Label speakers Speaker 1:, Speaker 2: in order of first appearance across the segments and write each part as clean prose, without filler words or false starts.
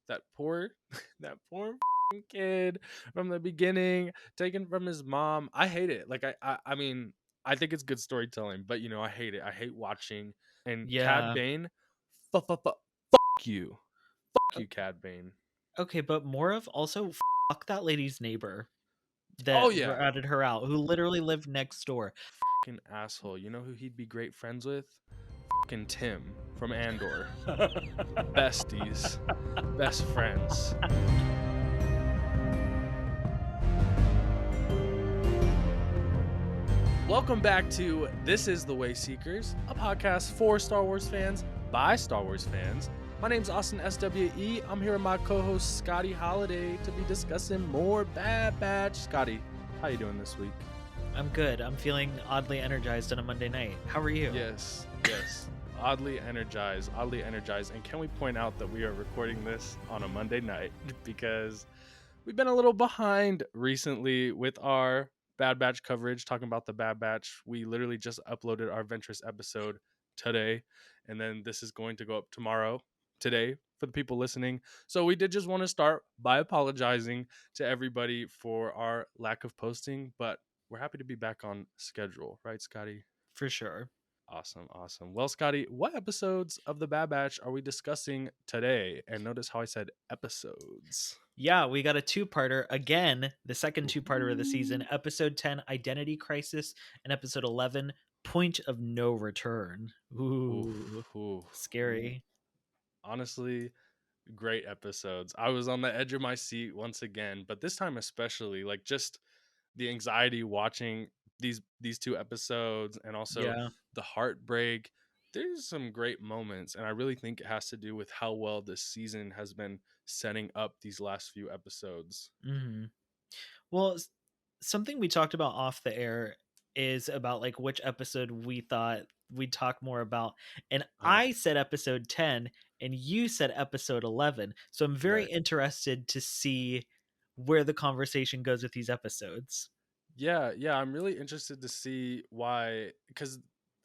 Speaker 1: that poor that poor kid from the beginning, taken from his mom. I hate it. Like I mean, I think it's good storytelling, but I hate it. I hate watching. And Cad
Speaker 2: Yeah.
Speaker 1: Bane, you,
Speaker 2: O-
Speaker 1: Cad Bane.
Speaker 2: Okay, but more of also fuck that lady's neighbor
Speaker 1: Oh
Speaker 2: that
Speaker 1: yeah,
Speaker 2: ratted her out, who literally lived next door.
Speaker 1: fucking asshole. You know who he'd be great friends with? Fucking Tim from Andor. Besties, best friends. Welcome back to This is the Wayseekers, a podcast for Star Wars fans by Star Wars fans. My name's Austin SWE. I'm here with my co-host Scotty Holiday to be discussing more Bad Batch. Scotty, how you doing this week?
Speaker 2: I'm good. I'm feeling oddly energized on a Monday night. How are you?
Speaker 1: Yes. Oddly energized. And can we point out that we are recording this on a Monday night because we've been a little behind recently with our Bad Batch coverage, talking about the Bad Batch. We literally just uploaded our Ventress episode today, and then this is going to go up today, for the people listening. So we did just want to start by apologizing to everybody for our lack of posting, but we're happy to be back on schedule, right, Scotty?
Speaker 2: For sure.
Speaker 1: Awesome. Well, Scotty, what episodes of the Bad Batch are we discussing today? And notice how I said episodes.
Speaker 2: Yeah, we got a two-parter again, the second two-parter of the season,
Speaker 1: Ooh.
Speaker 2: episode 10, Identity Crisis, and episode 11, Point of No Return. Ooh,
Speaker 1: Ooh.
Speaker 2: scary.
Speaker 1: Honestly, great episodes. I was on the edge of my seat once again, but this time especially, like just the anxiety watching these two episodes and also
Speaker 2: Yeah.
Speaker 1: the heartbreak. There's some great moments, and I really think it has to do with how well this season has been setting up these last few episodes.
Speaker 2: hmm Well, something we talked about off the air is about like which episode we thought we'd talk more about. And
Speaker 1: Uh,
Speaker 2: I said episode 10 and you said episode 11. So I'm very
Speaker 1: right.
Speaker 2: interested to see where the conversation goes with these episodes.
Speaker 1: Yeah, I'm really interested to see why, because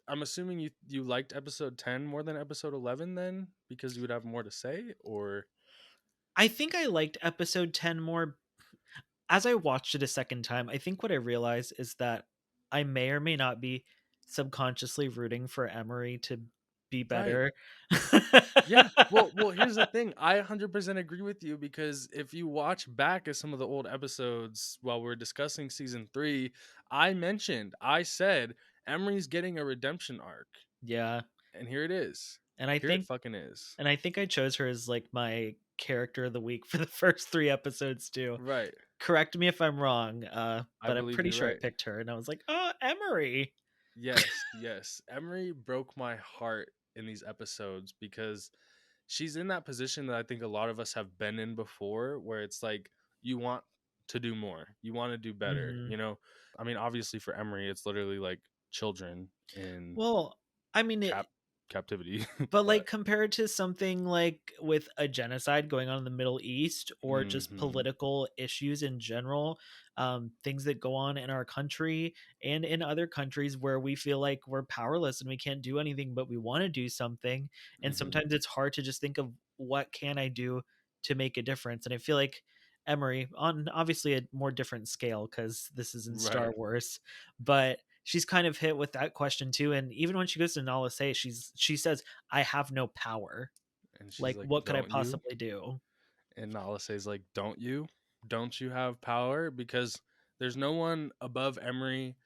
Speaker 1: I'm assuming you liked episode 10 more than episode 11 then, because you would have more to say, or
Speaker 2: I think I liked episode 10 more. As I watched it a second time, I think what I realized is that I may or may not be subconsciously rooting for Emerie to be
Speaker 1: right.
Speaker 2: better.
Speaker 1: Yeah. Well, here's the thing. I 100% agree with you, because if you watch back at some of the old episodes while we're discussing season 3, I said Emery's getting a redemption arc,
Speaker 2: Yeah.
Speaker 1: and here it is.
Speaker 2: And I
Speaker 1: Here it
Speaker 2: think
Speaker 1: fucking is.
Speaker 2: and I think I chose her as like my character of the week for the first 3 episodes too.
Speaker 1: Right.
Speaker 2: Correct me if I'm wrong,
Speaker 1: I
Speaker 2: but I'm
Speaker 1: believe
Speaker 2: pretty
Speaker 1: you're
Speaker 2: sure I
Speaker 1: right.
Speaker 2: picked her and I was like, "Oh, Emerie."
Speaker 1: Yes. Emery broke my heart in these episodes because she's in that position that I think a lot of us have been in before, where it's like you want to do more, you want to do better,
Speaker 2: Mhm.
Speaker 1: I mean, obviously for Emery, it's literally like children in
Speaker 2: Well, I mean,
Speaker 1: captivity,
Speaker 2: but
Speaker 1: but
Speaker 2: like compared to something like with a genocide going on in the Middle East or just
Speaker 1: hmm
Speaker 2: political issues in general, things that go on in our country and in other countries where we feel like we're powerless and we can't do anything, but we want to do something. And
Speaker 1: hmm
Speaker 2: sometimes it's hard to just think of what can I do to make a difference. And I feel like Emerie, on obviously a more different scale because this is in Star
Speaker 1: right.
Speaker 2: Wars, but she's kind of hit with that question too. And even when she goes to Nala Say, she says, I have no power.
Speaker 1: And she's
Speaker 2: Like,
Speaker 1: like,
Speaker 2: what could I
Speaker 1: don't you?
Speaker 2: possibly do?
Speaker 1: And Nala says like, don't you have power? Because there's no one above Emery,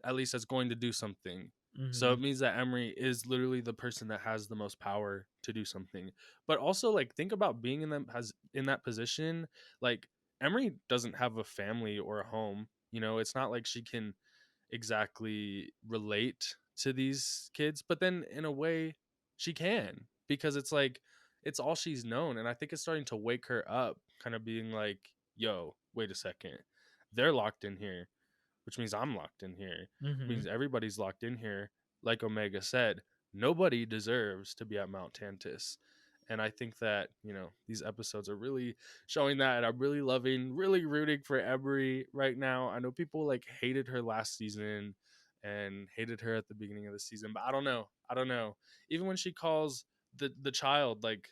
Speaker 1: at least that's going to do something. So
Speaker 2: Hmm
Speaker 1: it means that Emery is literally the person that has the most power to do something. But also, like, think about being in that position. Like, Emery doesn't have a family or a home. It's not like she can exactly relate to these kids. But then in a way, she can, because it's like it's all she's known. And I think it's starting to wake her up, kind of being like, yo, wait a second. They're locked in here, which means I'm locked in here, which
Speaker 2: hmm
Speaker 1: means everybody's locked in here. Like Omega said, nobody deserves to be at Mount Tantus. And I think that, these episodes are really showing that. And I'm really loving, really rooting for Emery right now. I know people like hated her last season and hated her at the beginning of the season, but I don't know. Even when she calls the child, like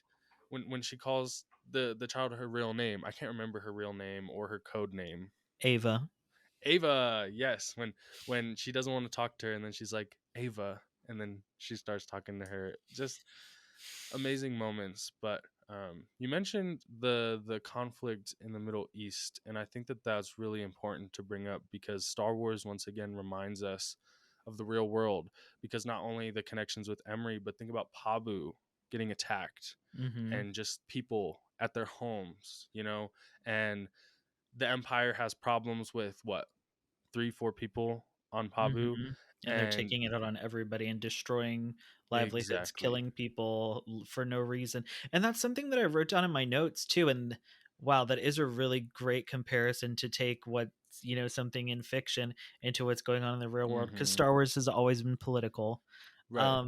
Speaker 1: when she calls the child her real name. I can't remember her real name or her code name.
Speaker 2: Ava.
Speaker 1: Ava, yes. When she doesn't want to talk to her, and then she's like Ava, and then she starts talking to her. Just amazing moments. But you mentioned the conflict in the Middle East, and I think that that's really important to bring up because Star Wars once again reminds us of the real world. Because not only the connections with Emerie, but think about Pabu getting attacked
Speaker 2: Mm-hmm.
Speaker 1: and just people at their homes, you know, and the Empire has problems with what 3 4 people on Pabu,
Speaker 2: Mm-hmm. And they're
Speaker 1: and
Speaker 2: taking it out on everybody and destroying livelihoods,
Speaker 1: exactly.
Speaker 2: killing people for no reason. And that's something that I wrote down in my notes too. And wow, that is a really great comparison to take what's, something in fiction into what's going on in the real world. Because
Speaker 1: Hmm.
Speaker 2: Star Wars has always been political.
Speaker 1: Right.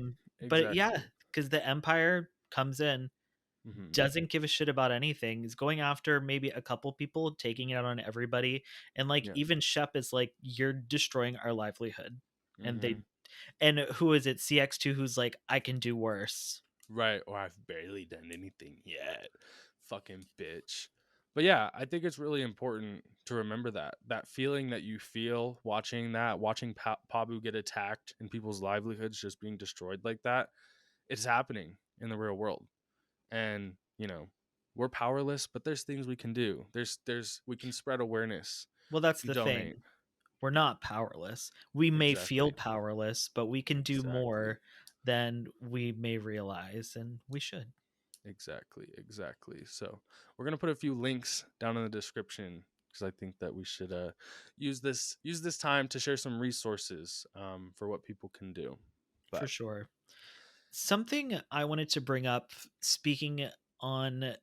Speaker 2: But yeah,
Speaker 1: Exactly.
Speaker 2: because the Empire comes in,
Speaker 1: Hmm.
Speaker 2: doesn't give a shit about anything, is going after maybe a couple people, taking it out on everybody. And like
Speaker 1: Yeah.
Speaker 2: even Shep is like, you're destroying our livelihood. And
Speaker 1: Hmm.
Speaker 2: who is it? CX2 who's like, I can do worse.
Speaker 1: Right. Or I've barely done anything yet. Fucking bitch. But yeah, I think it's really important to remember that feeling that you feel watching that, watching Pabu get attacked and people's livelihoods just being destroyed like that. It's happening in the real world, and we're powerless, but there's things we can do. There's we can spread awareness.
Speaker 2: Well,
Speaker 1: We
Speaker 2: that's
Speaker 1: can
Speaker 2: the
Speaker 1: donate.
Speaker 2: thing. We're not powerless. We may feel
Speaker 1: Exactly.
Speaker 2: powerless, but we can do
Speaker 1: Exactly.
Speaker 2: more than we may realize, and we should.
Speaker 1: Exactly. So we're gonna put a few links down in the description because I think that we should use this time to share some resources for what people can do.
Speaker 2: For
Speaker 1: But
Speaker 2: sure. Something I wanted to bring up, speaking on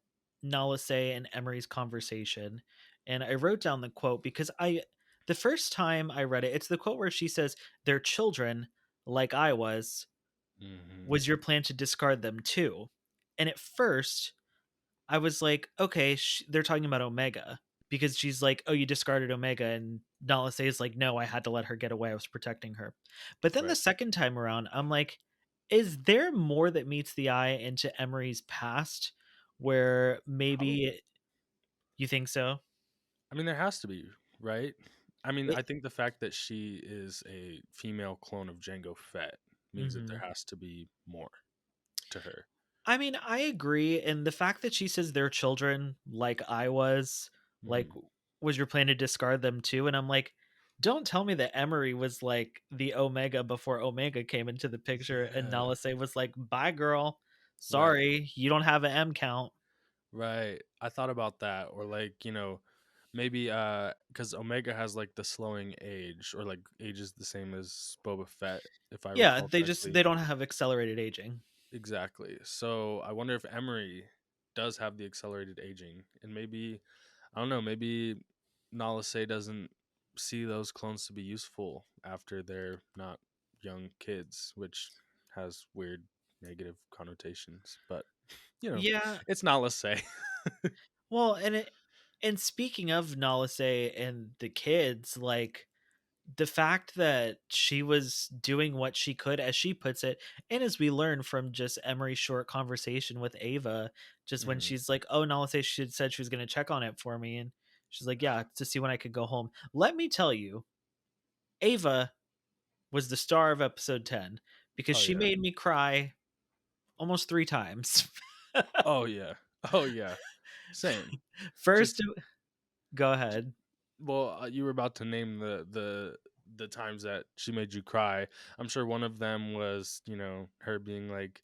Speaker 2: Nalase and Emerie's conversation, and I wrote down the quote because the first time I read it, it's the quote where she says, "They're children, like I
Speaker 1: hmm
Speaker 2: was your plan to discard them too?" And at first, I was like, okay, they're talking about Omega because she's like, oh, you discarded Omega. And Nalase is like, no, I had to let her get away. I was protecting her. But then the
Speaker 1: right,
Speaker 2: second time around, I'm like, is there more that meets the eye into Emerie's past where maybe
Speaker 1: probably.
Speaker 2: you think so?
Speaker 1: I mean, there has to be, right? I mean,
Speaker 2: It,
Speaker 1: I think the fact that she is a female clone of Jango Fett means that there
Speaker 2: mhm.
Speaker 1: has to be more to her.
Speaker 2: I mean, I agree. And the fact that she says they're children, like I was, like,
Speaker 1: Hmm.
Speaker 2: was your plan to discard them too? And I'm like, don't tell me that Emery was like the Omega before Omega came into the picture and
Speaker 1: Yeah.
Speaker 2: Nalase was like, bye, girl.
Speaker 1: Right.
Speaker 2: Sorry, you don't have an M count.
Speaker 1: Right. I thought about that, or like maybe because Omega has like the slowing age, or like age is the same as Boba Fett, if I
Speaker 2: Yeah,
Speaker 1: recall
Speaker 2: they
Speaker 1: correctly.
Speaker 2: don't have accelerated aging.
Speaker 1: Exactly. So I wonder if Emery does have the accelerated aging, and maybe I don't know, maybe Nalase doesn't see those clones to be useful after they're not young kids, which has weird negative connotations. But you know,
Speaker 2: Yeah.
Speaker 1: it's Nalase.
Speaker 2: Well, and speaking of Nalase and the kids, like the fact that she was doing what she could, as she puts it, and as we learn from just Emery's short conversation with Ava, just when
Speaker 1: Hmm.
Speaker 2: she's like, "Oh, Nalase, she had said she was going to check on it for me," and she's like, "Yeah, to see when I could go home." Let me tell you, Ava was the star of episode 10 because
Speaker 1: Oh
Speaker 2: she
Speaker 1: yeah.
Speaker 2: made me cry almost 3 times.
Speaker 1: Oh yeah. Oh yeah. Same.
Speaker 2: First,
Speaker 1: Just
Speaker 2: go ahead.
Speaker 1: well, you were about to name the times that she made you cry. I'm sure one of them was, her being like,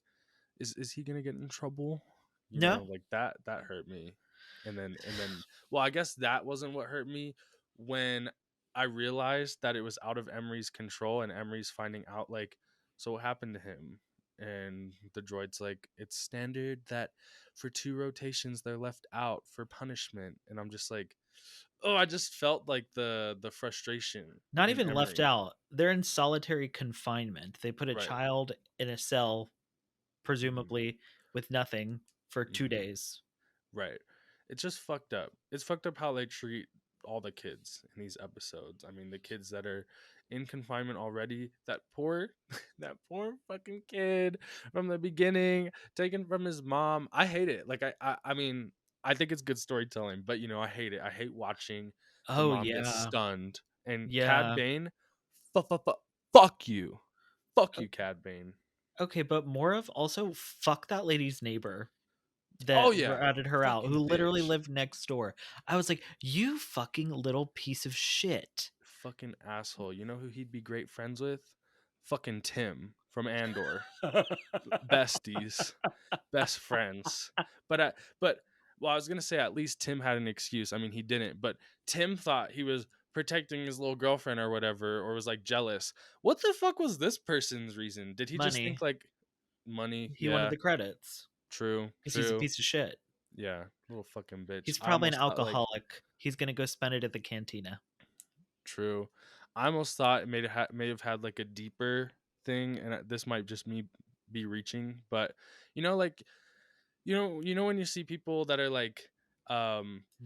Speaker 1: "Is he gonna get in trouble?"
Speaker 2: No,
Speaker 1: Like that hurt me. And then, well, I guess that wasn't what hurt me when I realized that it was out of Emery's control and Emery's finding out like, so what happened to him? And the droid's like, it's standard that for 2 rotations they're left out for punishment, and I'm just like, oh, I just felt like the frustration
Speaker 2: not
Speaker 1: in
Speaker 2: even left
Speaker 1: Emery.
Speaker 2: out. They're in solitary confinement. They put a
Speaker 1: Right.
Speaker 2: child in a cell,
Speaker 1: Hmm.
Speaker 2: presumably with nothing, for two
Speaker 1: Hmm.
Speaker 2: days.
Speaker 1: Right. It's just fucked up. It's fucked up how they treat all the kids in these episodes. I mean, the kids that are in confinement already, that poor that poor fucking kid from the beginning, taken from his mom. I hate it. Like I mean, I think it's good storytelling, but I hate it. I hate watching the
Speaker 2: Oh,
Speaker 1: mom get
Speaker 2: yeah.
Speaker 1: stunned. And Cad
Speaker 2: Yeah.
Speaker 1: Bane, fuck you. Fuck
Speaker 2: O
Speaker 1: you, Cad Bane.
Speaker 2: okay, but more of also fuck that lady's neighbor
Speaker 1: Oh
Speaker 2: that
Speaker 1: yeah.
Speaker 2: ratted her out, who
Speaker 1: Fucking
Speaker 2: literally
Speaker 1: bitch.
Speaker 2: lived next door. I was like, "You fucking little piece of shit."
Speaker 1: Fucking asshole. You know who he'd be great friends with? Fucking Tim from Andor. Besties. Best friends. But well, I was gonna say at least Tim had an excuse. I mean, he didn't, but Tim thought he was protecting his little girlfriend or whatever, or was like jealous. What the fuck was this person's reason? Did he just
Speaker 2: Money.
Speaker 1: think like money?
Speaker 2: He wanted
Speaker 1: Yeah,
Speaker 2: the credits
Speaker 1: true,
Speaker 2: because he's a
Speaker 1: true.
Speaker 2: piece of shit.
Speaker 1: Yeah, little fucking bitch.
Speaker 2: He's
Speaker 1: I
Speaker 2: probably an
Speaker 1: almost thought like
Speaker 2: alcoholic. He's gonna go spend it at the cantina.
Speaker 1: true. I almost thought it may have had like a deeper thing, and this might just me be reaching, but like when you see people that are like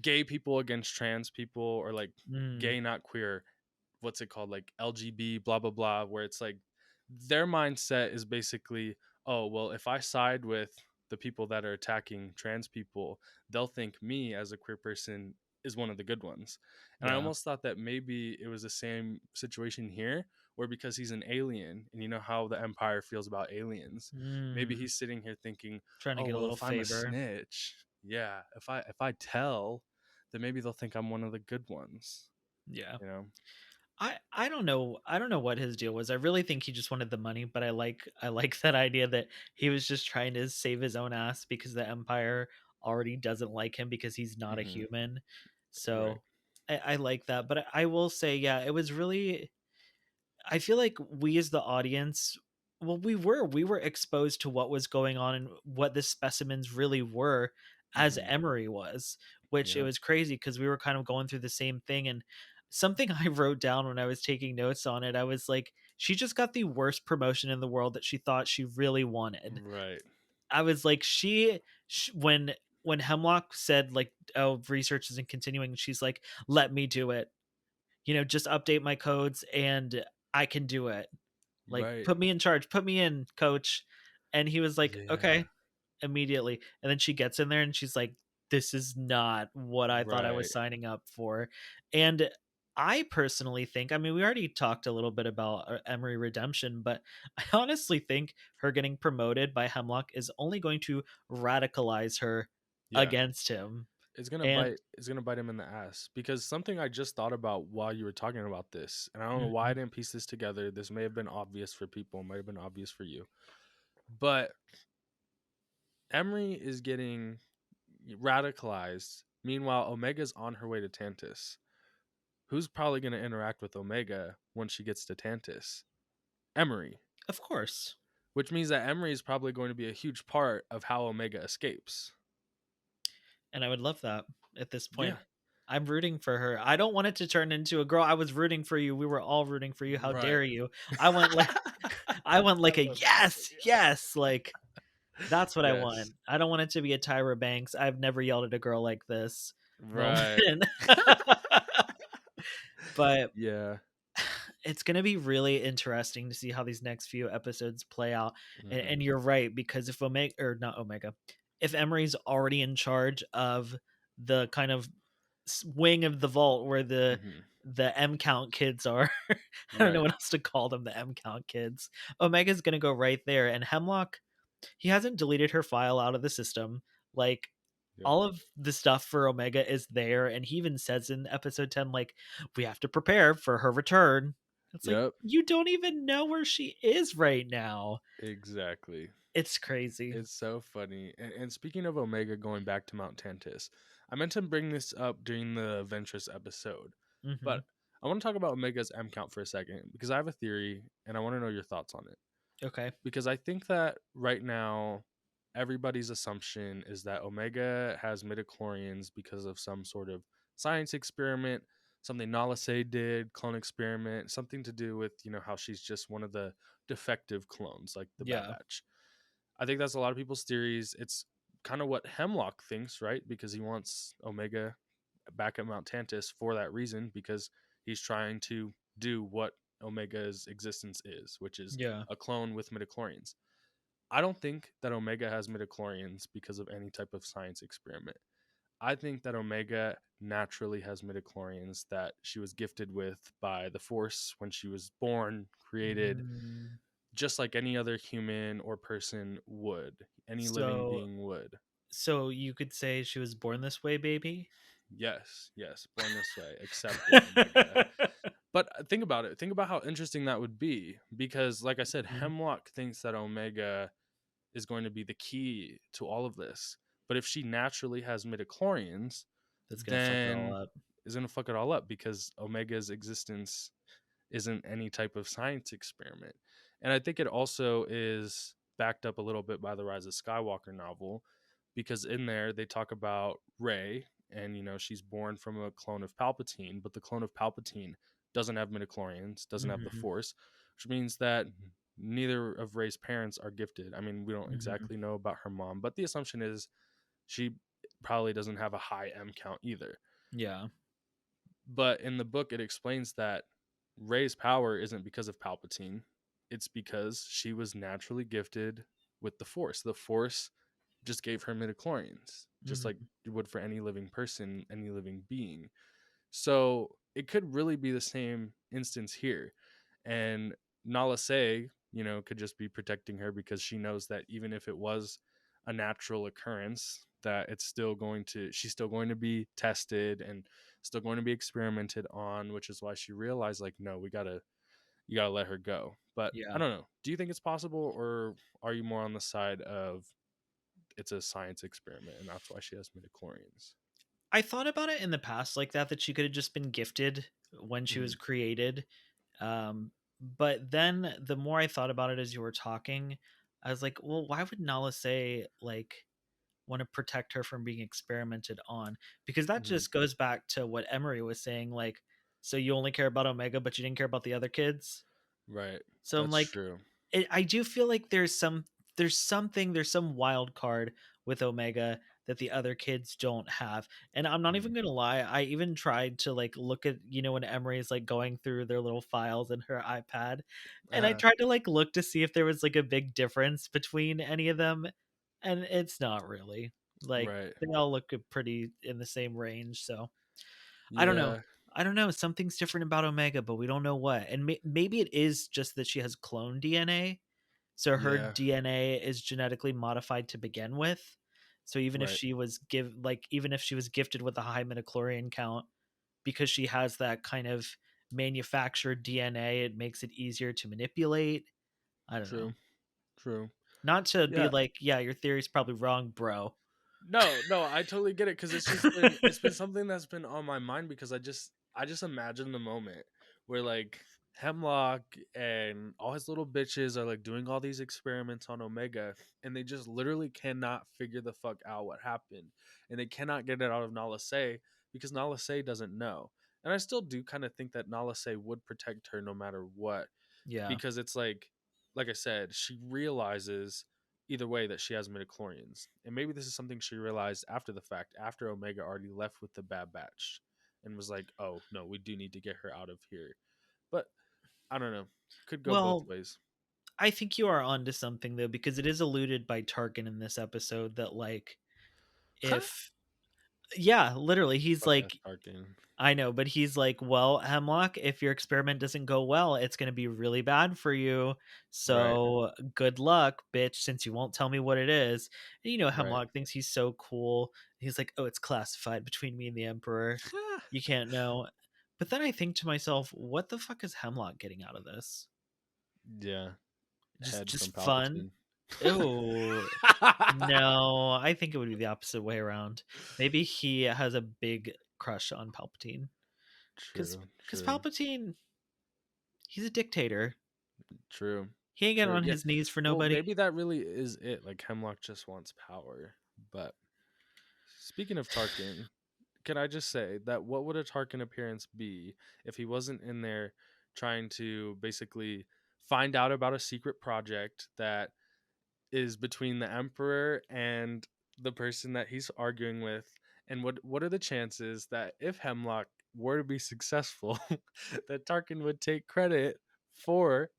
Speaker 1: gay people against trans people, or like
Speaker 2: Mm,
Speaker 1: gay not queer, what's it called, like LGB blah blah blah, where it's like their mindset is basically, oh well, if I side with the people that are attacking trans people, they'll think me as a queer person is one of the good ones. And I
Speaker 2: yeah.
Speaker 1: almost thought that maybe it was the same situation here, where because he's an alien, and you know how the empire feels about aliens, maybe
Speaker 2: Mm,
Speaker 1: he's sitting here thinking,
Speaker 2: trying to
Speaker 1: oh
Speaker 2: get a
Speaker 1: well,
Speaker 2: little
Speaker 1: if I'm a
Speaker 2: favor.
Speaker 1: snitch, yeah, if I tell, then maybe they'll think I'm one of the good ones,
Speaker 2: Yeah.
Speaker 1: you know.
Speaker 2: I don't know. I don't know what his deal was. I really think he just wanted the money, but I like that idea that he was just trying to save his own ass because the Empire already doesn't like him because he's not a
Speaker 1: Hmm.
Speaker 2: human.
Speaker 1: Right.
Speaker 2: So I like that. But I will say, yeah, it was really, I feel like we as the audience, well, we were exposed to what was going on and what the specimens really were as
Speaker 1: Hmm.
Speaker 2: Emerie was, which it
Speaker 1: Yep.
Speaker 2: was crazy because we were kind of going through the same thing. And something I wrote down when I was taking notes on it, I was like, she just got the worst promotion in the world that she thought she really wanted.
Speaker 1: Right.
Speaker 2: I was like, when Hemlock said like, oh, research isn't continuing, she's like, let me do it, just update my codes and I can do it. Like,
Speaker 1: Right.
Speaker 2: put me in charge, put me in, coach. And he was like,
Speaker 1: Yeah.
Speaker 2: okay, immediately. And then she gets in there and she's like, this is not what I thought I was
Speaker 1: Right.
Speaker 2: signing up for. And I personally think, I mean, we already talked a little bit about Emery Redemption, but I honestly think her getting promoted by Hemlock is only going to radicalize her
Speaker 1: Yeah.
Speaker 2: against him.
Speaker 1: It's gonna
Speaker 2: And
Speaker 1: bite. It's gonna bite him in the ass, because something I just thought about while you were talking about this, and I don't know why I
Speaker 2: Mhm.
Speaker 1: didn't piece this together. This may have been obvious for people, might have been obvious for you, but Emery is getting radicalized. Meanwhile, Omega's on her way to Tantus. Who's probably going to interact with Omega once she gets to Tantus? Emery.
Speaker 2: Of course.
Speaker 1: Which means that Emery is probably going to be a huge part of how Omega escapes.
Speaker 2: And I would love that at this
Speaker 1: Yeah.
Speaker 2: point. I'm rooting for her. I don't want it to turn into a girl. I was rooting for you. We were all rooting for you. How
Speaker 1: Right.
Speaker 2: dare you? I want like I want
Speaker 1: I
Speaker 2: like a
Speaker 1: love that.
Speaker 2: yes, yes. Like that's what I
Speaker 1: Yes.
Speaker 2: want. I don't want it to be a Tyra Banks. I've never yelled at a girl like this
Speaker 1: Right.
Speaker 2: moment. But
Speaker 1: Yeah.
Speaker 2: it's going to be really interesting to see how these next few episodes play out. And
Speaker 1: Hmm.
Speaker 2: you're right, because if Omega, or not Omega, if Emery's already in charge of the kind of wing of the vault where
Speaker 1: Hmm.
Speaker 2: the M count kids are, I don't know
Speaker 1: Right.
Speaker 2: what else to call them, the M count kids. Omega's going to go right there. And Hemlock, he hasn't deleted her file out of the system. Like,
Speaker 1: Yep.
Speaker 2: all of the stuff for Omega is there, and he even says in episode 10, like, we have to prepare for her return. It's like,
Speaker 1: Yep.
Speaker 2: you don't even know where she is right now.
Speaker 1: Exactly.
Speaker 2: It's crazy.
Speaker 1: It's so funny. And speaking of Omega going back to Mount Tantus, I meant to bring this up during the Ventress episode,
Speaker 2: Hmm.
Speaker 1: but I want to talk about Omega's M count for a second, because I have a theory and I want to know your thoughts on it.
Speaker 2: Okay.
Speaker 1: Because I think that right now, everybody's assumption is that Omega has midichlorians because of some sort of science experiment, something Nalase did, clone experiment, something to do with, how she's just one of the defective clones, like the Bad
Speaker 2: Yeah.
Speaker 1: Batch. I think that's a lot of people's theories. It's kind of what Hemlock thinks, right? Because he wants Omega back at Mount Tantus for that reason, because he's trying to do what Omega's existence is, which is
Speaker 2: Yeah.
Speaker 1: a clone with midichlorians. I don't think that Omega has midichlorians because of any type of science experiment. I think that Omega naturally has midichlorians that she was gifted with by the Force when she was born, created,
Speaker 2: Mm.
Speaker 1: just like any other human or person would, any living
Speaker 2: So
Speaker 1: being would.
Speaker 2: so you could say she was born this way, baby?
Speaker 1: Yes, yes, born this way, accepted Omega. But think about it. Think about how interesting that would be because, like I said,
Speaker 2: Mhm.
Speaker 1: Hemlock thinks that Omega is going to be the key to all of this. But if she naturally has midichlorians,
Speaker 2: That's gonna fuck it all
Speaker 1: then
Speaker 2: up.
Speaker 1: is going to fuck it all up because Omega's existence isn't any type of science experiment. And I think it also is backed up a little bit by the Rise of Skywalker novel because in there they talk about Rey and she's born from a clone of Palpatine, but the clone of Palpatine doesn't have midichlorians, doesn't have the
Speaker 2: Mhm,
Speaker 1: Force, which means that neither of Rey's parents are gifted. I mean, we don't
Speaker 2: mhm.
Speaker 1: exactly know about her mom, but the assumption is she probably doesn't have a high M count either.
Speaker 2: Yeah.
Speaker 1: But in the book, it explains that Rey's power isn't because of Palpatine. It's because she was naturally gifted with the Force. The Force just gave her midichlorians, just like
Speaker 2: Mhm.
Speaker 1: it would for any living person, any living being. So it could really be the same instance here. And Nala Se, could just be protecting her because she knows that even if it was a natural occurrence, that she's still going to be tested and still going to be experimented on, which is why she realized, like, no, you gotta let her go. But I
Speaker 2: Yeah.
Speaker 1: don't know. Do you think it's possible, or are you more on the side of it's a science experiment and that's why she has midichlorians?
Speaker 2: I thought about it in the past like that she could have just been gifted when she was
Speaker 1: Mhm.
Speaker 2: created. But then the more I thought about it as you were talking, I was like, well, why would Nala say like want to protect her from being experimented on? Because that
Speaker 1: Mhm.
Speaker 2: just goes back to what Emerie was saying, like, so you only care about Omega, but you didn't care about the other kids.
Speaker 1: Right.
Speaker 2: So I'm
Speaker 1: That's
Speaker 2: like,
Speaker 1: true.
Speaker 2: I do feel like there's some wild card with Omega that the other kids don't have. And I'm not
Speaker 1: Mhm.
Speaker 2: even gonna lie, I even tried to like look at when Emery is like going through their little files in her iPad, and I
Speaker 1: Uh-huh.
Speaker 2: tried to like look to see if there was like a big difference between any of them, and it's not really. Like
Speaker 1: Right.
Speaker 2: they all look pretty in the same range. So I don't know.
Speaker 1: Yeah.
Speaker 2: I don't know. Something's different about Omega, but we don't know what. And maybe it is just that she has clone DNA, so her
Speaker 1: Yeah.
Speaker 2: DNA is genetically modified to begin with. So even if
Speaker 1: Right.
Speaker 2: she was even if she was gifted with a high midichlorian count, because she has that kind of manufactured DNA, it makes it easier to manipulate. I don't know.
Speaker 1: True. True.
Speaker 2: Not to be
Speaker 1: Yeah.
Speaker 2: like, yeah, your theory's probably wrong, bro.
Speaker 1: No, no, I totally get it because it's been something that's been on my mind because I just imagine the moment where like Hemlock and all his little bitches are like doing all these experiments on Omega and they just literally cannot figure the fuck out what happened and they cannot get it out of Nala Se because Nala Se doesn't know. And I still do kind of think that Nala Se would protect her no matter what
Speaker 2: Yeah.
Speaker 1: because it's like I said, she realizes either way that she has midichlorians. And maybe this is something she realized after the fact, after Omega already left with the Bad Batch and was like, "Oh, no, we do need to get her out of here." But I don't know. Could go both
Speaker 2: Well,
Speaker 1: ways.
Speaker 2: I think you are onto something though, because it is alluded by Tarkin in this episode that like
Speaker 1: Huh?
Speaker 2: if yeah, literally he's
Speaker 1: Fuck ass
Speaker 2: like,
Speaker 1: Tarkin.
Speaker 2: I know, but he's like, well, Hemlock, if your experiment doesn't go well, it's going to be really bad for you.
Speaker 1: Right.
Speaker 2: So good luck, bitch, since you won't tell me what it is. And,
Speaker 1: Right.
Speaker 2: Hemlock thinks he's so cool. He's like, oh, it's classified between me and the Emperor. You can't know. But then I think to myself, what the fuck is Hemlock getting out of this?
Speaker 1: Yeah. Head from
Speaker 2: Just fun?
Speaker 1: Palpatine.
Speaker 2: Ew. No, I think it would be the opposite way around. Maybe he has a big crush on Palpatine. Because
Speaker 1: True.
Speaker 2: because
Speaker 1: True.
Speaker 2: Palpatine, he's a dictator.
Speaker 1: True.
Speaker 2: He ain't getting
Speaker 1: True.
Speaker 2: on
Speaker 1: Yeah.
Speaker 2: his knees for
Speaker 1: Well,
Speaker 2: nobody.
Speaker 1: maybe that really is it. Like Hemlock just wants power. But speaking of Tarkin, can I just say that what would a Tarkin appearance be if he wasn't in there trying to basically find out about a secret project that is between the Emperor and the person that he's arguing with? And what are the chances that if Hemlock were to be successful, that Tarkin would take credit for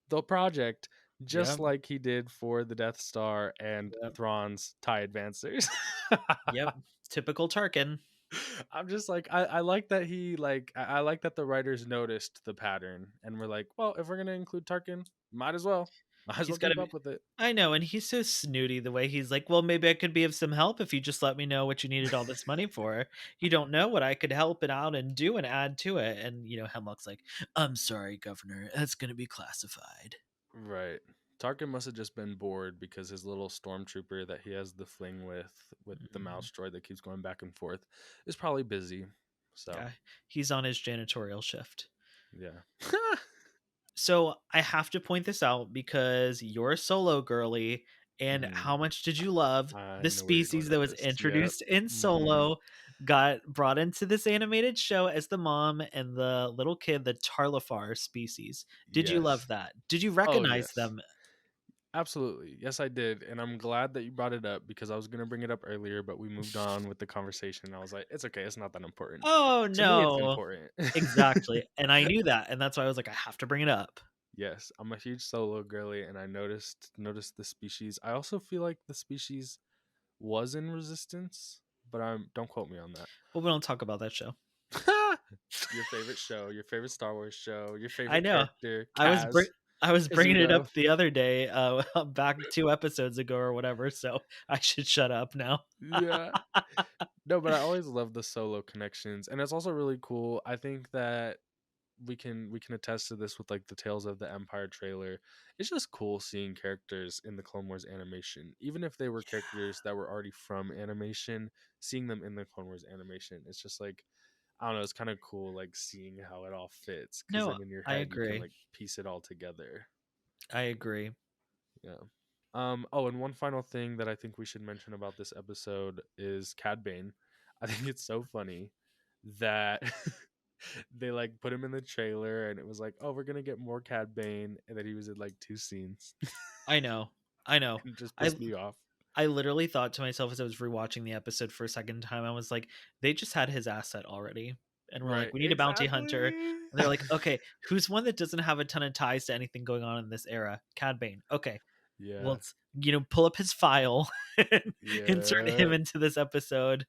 Speaker 1: the project just
Speaker 2: Yep.
Speaker 1: like he did for the Death Star and
Speaker 2: Yep.
Speaker 1: Thrawn's TIE Advancers.
Speaker 2: Yep. Typical Tarkin.
Speaker 1: I'm just like I like that he like I like that the writers noticed the pattern and were like, well, if we're gonna include Tarkin, might as well. Might as
Speaker 2: He's
Speaker 1: well
Speaker 2: gotta
Speaker 1: keep
Speaker 2: be
Speaker 1: up with it.
Speaker 2: I know, and he's so snooty the way he's like, "Well, maybe I could be of some help if you just let me know what you needed all this money for. You don't know what I could help it out and do and add to it." And, Hemlock's like, "I'm sorry, Governor. That's gonna be classified."
Speaker 1: Right. Tarkin must have just been bored because his little stormtrooper that he has the fling with the
Speaker 2: Mhm.
Speaker 1: mouse droid that keeps going back and forth is probably busy. So
Speaker 2: Yeah, he's on his janitorial shift.
Speaker 1: yeah.
Speaker 2: So I have to point this out because you're a solo girly, and
Speaker 1: Hmm.
Speaker 2: how much did you love
Speaker 1: I
Speaker 2: the
Speaker 1: know where you're going
Speaker 2: species
Speaker 1: with
Speaker 2: that was
Speaker 1: this. Yep.
Speaker 2: introduced in
Speaker 1: Hmm.
Speaker 2: Solo, got brought into this animated show as the mom and the little kid, the Tarlafar species? Did you love
Speaker 1: Yes.
Speaker 2: that? Did you
Speaker 1: Oh
Speaker 2: recognize
Speaker 1: yes.
Speaker 2: them?
Speaker 1: Absolutely. Yes, I did. And I'm glad that you brought it up because I was going to bring it up earlier, but we moved on with the conversation. I was like, it's okay. It's not that important.
Speaker 2: Oh
Speaker 1: To me, it's
Speaker 2: no.
Speaker 1: important.
Speaker 2: Exactly. And I knew that, and that's why I was like, I have to bring it up.
Speaker 1: Yes, I'm a huge solo girly, and I noticed the species. I also feel like the species was in Resistance, but I'm don't quote me on that.
Speaker 2: But we don't talk about that show.
Speaker 1: Your favorite show, your favorite Star Wars show, your
Speaker 2: I
Speaker 1: favorite
Speaker 2: know.
Speaker 1: character,
Speaker 2: I was br
Speaker 1: Kaz,
Speaker 2: I was bringing it up
Speaker 1: Kazuto.
Speaker 2: the other day, back 2 episodes ago or whatever, so I should shut up now.
Speaker 1: Yeah. No, but I always love the solo connections, and it's also really cool. I think that we can attest to this with like the Tales of the Empire trailer. It's just cool seeing characters in the Clone Wars animation, even if they were characters that were already from animation. Seeing them in the Clone Wars animation, it's just like I don't know. It's kind of cool, like seeing how it all fits, because
Speaker 2: No,
Speaker 1: then in your
Speaker 2: I
Speaker 1: head you can
Speaker 2: agree.
Speaker 1: like piece it all together.
Speaker 2: I agree.
Speaker 1: Yeah. Oh, and one final thing that I think we should mention about this episode is Cad Bane. I think it's so funny that they like put him in the trailer and it was like, oh, we're gonna get more Cad Bane, and then he was in like 2 scenes.
Speaker 2: I know. I know.
Speaker 1: And it just
Speaker 2: I
Speaker 1: pissed me off.
Speaker 2: I literally thought to myself as I was rewatching the episode for a second time, I was like, "They just had his asset already." And we're like,
Speaker 1: Right.
Speaker 2: "We need a bounty hunter."
Speaker 1: Exactly.
Speaker 2: And they're like, "Okay, who's one that doesn't have a ton of ties to anything going on in this era?" Cad Bane. Okay, well,
Speaker 1: Yeah.
Speaker 2: let's, pull up his file and insert him
Speaker 1: Yeah.
Speaker 2: into this episode.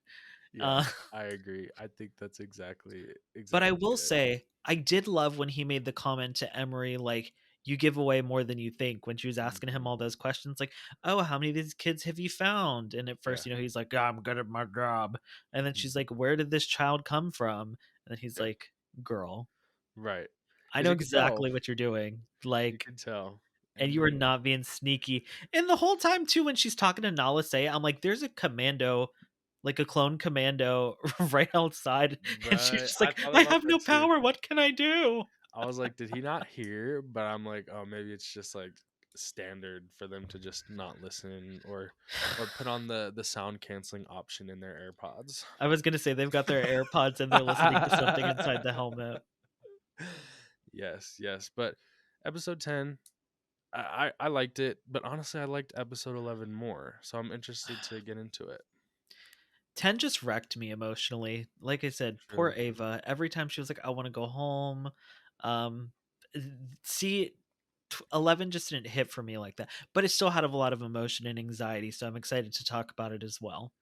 Speaker 1: Yeah.
Speaker 2: Uh,
Speaker 1: I agree. I think that's exactly
Speaker 2: but I
Speaker 1: exactly
Speaker 2: will
Speaker 1: it.
Speaker 2: say, I did love when he made the comment to Emerie, like, "You give away more than you think," when she was asking him
Speaker 1: Hmm.
Speaker 2: all those questions, like, "Oh, how many of these kids have you found?" And at
Speaker 1: Yeah.
Speaker 2: first, he's like, "Yeah, I'm good at my job." And then she's
Speaker 1: Hmm.
Speaker 2: like, "Where did this child come from?" And then he's
Speaker 1: Yeah.
Speaker 2: like, "Girl,
Speaker 1: Right.
Speaker 2: I
Speaker 1: Because
Speaker 2: know
Speaker 1: you could tell.
Speaker 2: exactly what you're doing.
Speaker 1: You
Speaker 2: Like,
Speaker 1: could tell.
Speaker 2: and you are
Speaker 1: And
Speaker 2: not being sneaky." And the whole time too, when she's talking to Nala Say, I'm like, there's a commando, like a clone commando right outside. And she's
Speaker 1: right.
Speaker 2: just
Speaker 1: I
Speaker 2: like,
Speaker 1: thought
Speaker 2: "I
Speaker 1: about
Speaker 2: have no
Speaker 1: that too.
Speaker 2: power. What can I do?"
Speaker 1: I was like, did he not hear? But I'm like, oh, maybe it's just like standard for them to just not listen or put on the sound canceling option in their AirPods.
Speaker 2: I was gonna say they've got their AirPods and they're listening to something inside the helmet.
Speaker 1: Yes, yes. But episode 10, I liked it, but honestly I liked episode 11 more. So I'm interested to get into it.
Speaker 2: 10 just wrecked me emotionally. Like I said, poor
Speaker 1: True.
Speaker 2: Ava. Every time she was like, "I want to go home." Um, see, 11 just didn't hit for me like that, but it still had a lot of emotion and anxiety. So I'm excited to talk about it as well.